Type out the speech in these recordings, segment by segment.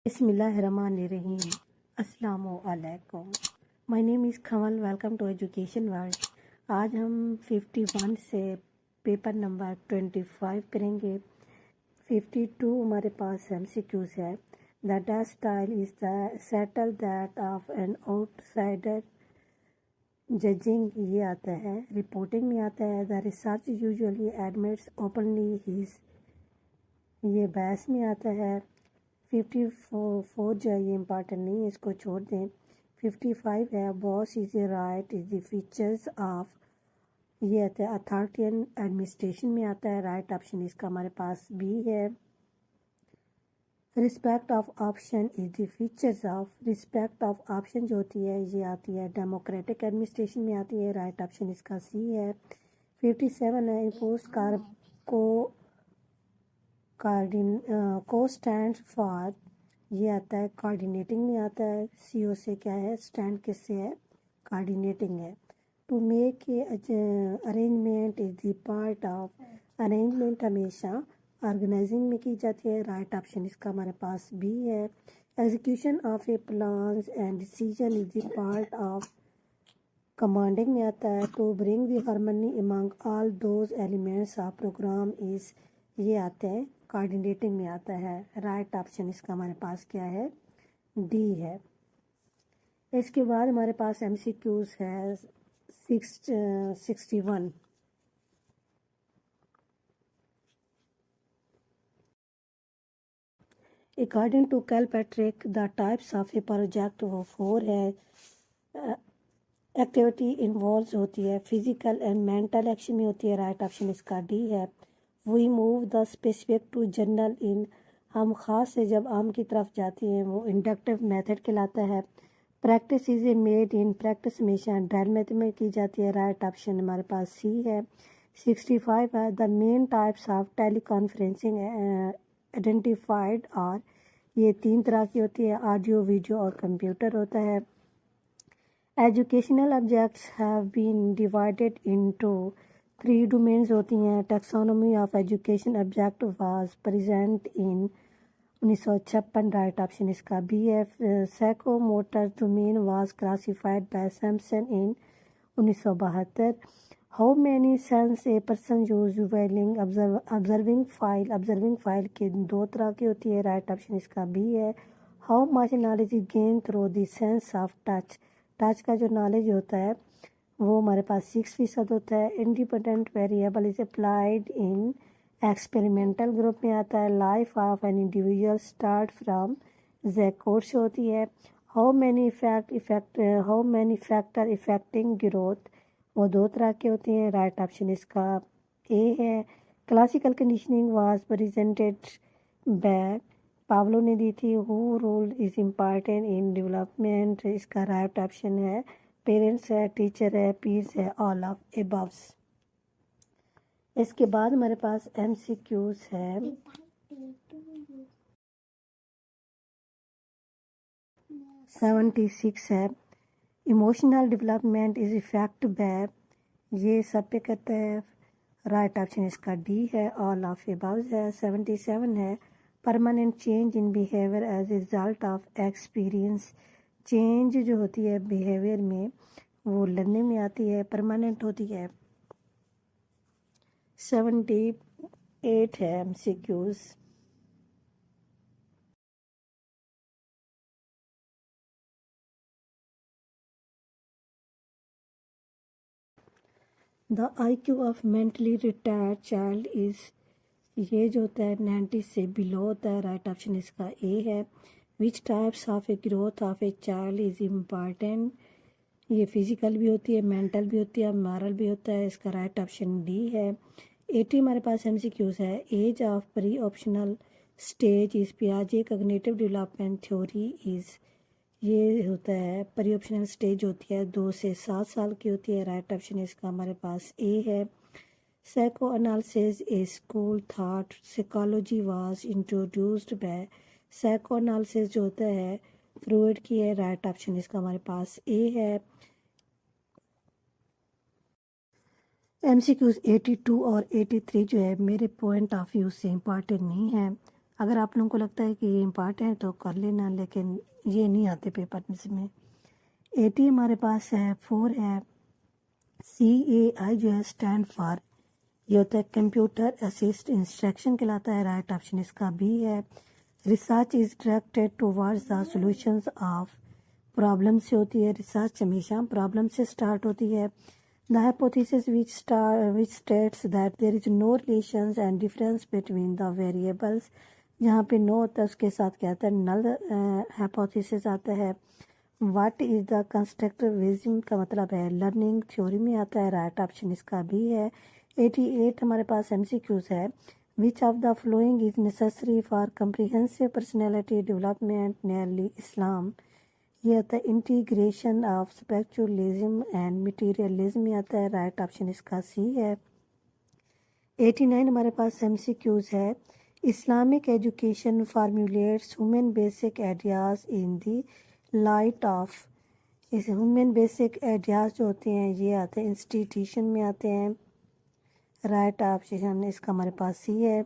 बिस्मिल्लाहिर्रहमानिर्रहीम। अस्सलामु अलैकुम। My name is Kamal. Welcome to education world. आज हम 51 से पेपर नंबर 25 करेंगे। 52 हमारे पास MCQs है। The dust style is the settle that of an outsider judging, ये आता है। रिपोर्टिंग में आता है the research usually admits openly his, ये बहस में आता है। 54 जो है ये इम्पॉर्टेंट नहीं है, इसको छोड़ दें। 55 है boss is a right is the features of, ये आता है अथॉरिटी एंड एडमिनिस्ट्रेशन में आता है। राइट ऑप्शन इसका हमारे पास बी है। Respect of option is the features of, respect of option जो होती है ये आती है डेमोक्रेटिक एडमिनिस्ट्रेशन में आती है। राइट ऑप्शन इसका सी है। 57 है इम्पोज कार को स्टैंड फॉर, ये आता है कोऑर्डिनेटिंग में आता है। CO से क्या है, स्टैंड किससे है, कोऑर्डिनेटिंग है। To make a arrangement is the part of, arrangement हमेशा ऑर्गेनाइजिंग में की जाती है। राइट ऑप्शन इसका हमारे पास बी है। Execution of a plans and decision is the part of, commanding में आता है। To bring the harmony among all those elements of program is, ये आते हैं कोऑर्डिनेटिंग में आता है। राइट ऑप्शन इसका हमारे पास क्या है, डी है। इसके बाद हमारे पास MCQs है 61। According to Kirkpatrick the types of a project वो 4 है। एक्टिविटी इन्वॉल्व होती है फिजिकल एंड मेंटल एक्शन में होती है। राइट ऑप्शन इसका डी है। We move the specific to general in, हम ख़ास से जब आम की तरफ जाती हैं वो इंडक्टिव मेथड कहलाता है। Practice is a made in, practice हमेशा ड्रिल मेथड में की जाती है। राइट ऑप्शन हमारे पास सी है। 65 है the main types of teleconferencing identified, और ये 3 तरह की होती है, ऑडियो, वीडियो और कंप्यूटर होता है। Educational objects have been divided into 3 domains होती हैं। Taxonomy of education object was present in 1956। Right option इसका बी है। Psychomotor domain was classified by Samson in 1972। How many sense a person use while observing file, observing file के 2 तरह की होती है। Right option इसका बी है। How much knowledge is gain through the sense of touch, touch का जो knowledge होता है वो हमारे पास 6% होता है। Independent variable is applied in, experimental group में आता है। Life of an individual start from, zygote से होती है। How many factor affecting growth, वो 2 तरह के होते हैं। राइट ऑप्शन इसका ए है। Classical conditioning was presented by, Pavlov ने दी थी। Who role is important in development, इसका राइट ऑप्शन है पेरेंट्स है, टीचर है, पीस है, ऑल ऑफ एबव्स। इसके बाद हमारे पास MCQs है 76 है। Emotional development is effect by, ये सब पे कहते हैं। राइट ऑप्शन इसका डी है, ऑल ऑफ एबव्स है। 77 है permanent change in behaviour as a result of experience, change जो होती है बिहेवियर में वो लर्निंग में आती है, परमानेंट होती है। 78 है MCQs। The IQ of mentally retired child is, ये जो होता है 90 से बिलो होता है। राइट ऑप्शन इसका ए है। Which types of a growth of a child is important, ये फिजिकल भी होती है, मेंटल भी होती है, मॉरल भी होता है। इसका राइट ऑप्शन डी है। 80 हमारे पास MCQs है। Age of pre optional stage is पियाजे कॉग्निटिव डेवलपमेंट थ्योरी इज, ये होता है प्री ऑप्शनल स्टेज होती है 2 से 7 साल की होती है। राइट ऑप्शन इसका हमारे पास ए है। Psycho analysis A school thought psychology was introduced by, psycho analysis जो होता है फ्रूड की है। राइट ऑप्शन इसका हमारे पास ए है। MCQs 82 और 83 जो है मेरे पॉइंट ऑफ व्यू से इम्पॉर्टेंट नहीं है। अगर आप लोगों को लगता है कि ये इम्पॉर्टेंट है तो कर लेना, लेकिन ये नहीं आते पेपर में। 80 हमारे पास है, 4 है। CAI जो है स्टैंड फॉर, ये होता है कंप्यूटर असिस्ट इंस्ट्रक्शन कहलाता है, राइट ऑप्शन इसका बी है। Research is directed towards the solutions of, problem से होती है, रिसर्च हमेशा प्रॉब्लम से स्टार्ट होती है। The hypothesis which states that there is no relations and difference between the variables, जहाँ पे नो होता है उसके साथ क्या आता है, नल हाइपोथेसिस आता है। व्हाट इज द कंस्ट्रक्टिविज्म का मतलब है लर्निंग थ्योरी में आता है, राइट ऑप्शन इसका भी है। 88 हमारे पास MCQs है। Which of the following is necessary for comprehensive personality development nearly Islam, ये आता है integration of spiritualism and materialism में आता है, राइट ऑप्शन इसका सी है। 89 हमारे पास MCQs है। Islamic education formulates human basic ideas in the light of, इस ह्यूमन बेसिक आइडियाज जो होते हैं ये आते हैं इंस्टीट्यूशन में आते हैं, राइट ऑप्शन इसका हमारे पास सी है।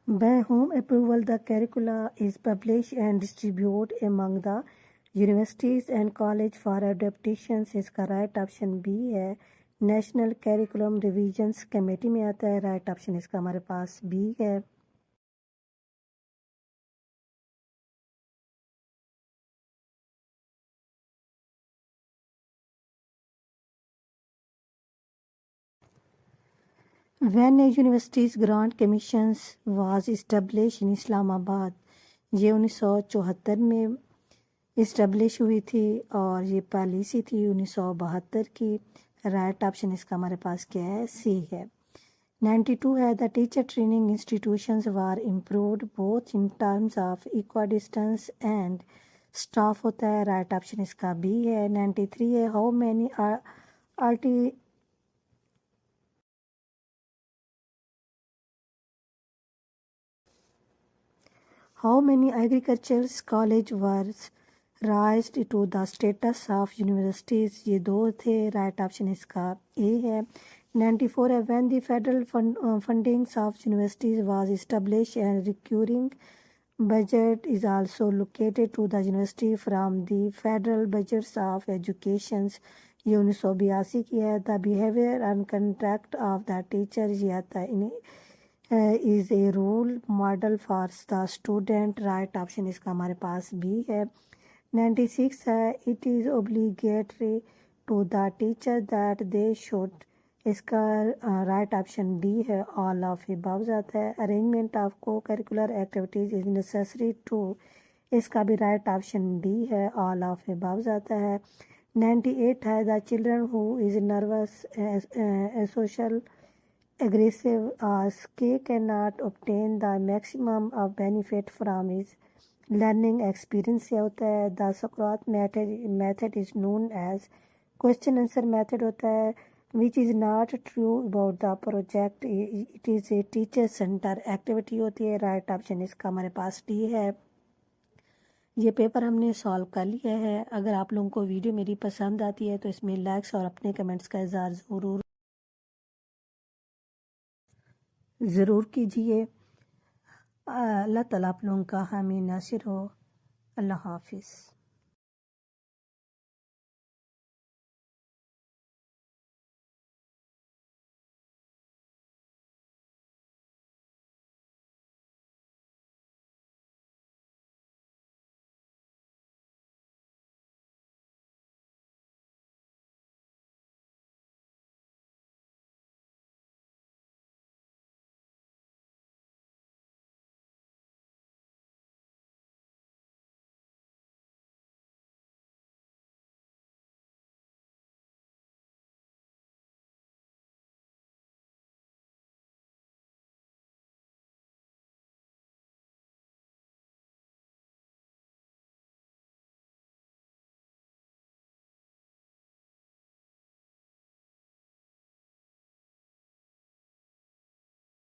By whom approval the curricula is published and distributed among the universities and college for adaptations, इसका राइट ऑप्शन बी है। नेशनल कैरिकुलम रिविजन्स कमेटी में आता है, राइट ऑप्शन इसका हमारे पास बी है। When a university's grant commissions was established in Islamabad, ये 1974 में इस्टेब्लिश हुई थी और ये पॉलिसी थी 1972 की, राइट ऑप्शन इसका हमारे पास क्या है, सी है। 92 है the teacher training institutions were improved both in terms of equidistance and staff होता है, राइट ऑप्शन इसका बी है। 93 है हाउ मैनी आर्टी How many agricultural college were raised to the status of universities, ये दो थे, राइट ऑप्शन इसका ए है। 94 है when the federal fundings of universities was established and recurring budget is also allocated to the university from the federal budgets of education, ये 1982 की है। The behavior and conduct of the teacher, ये आता है is a role model for the student, right option इसका हमारे पास B है। 96 है it is obligatory to the teacher that they should, इसका राइट ऑप्शन डी है, ऑल ऑफ अबव आता है। Arrangement of co curricular activities is necessary to, इसका भी राइट ऑप्शन डी है, ऑल ऑफ अबव आता है। 98 है the children who is nervous social aggressive K cannot obtain the maximum of benefit from his learning experience से होता है। The Socrates method is known as question answer method होता है, which is not true about the project, it is a teacher center activity होती है, right option इसका हमारे पास D है। ये पेपर हमने सॉल्व कर लिया है। अगर आप लोगों को वीडियो मेरी पसंद आती है तो इसमें लाइक्स और अपने कमेंट्स का इज़हार ज़रूर कीजिए। अल्लाह ताला आप लोगों का हामी नासिर हो। अल्लाह हाफिज़।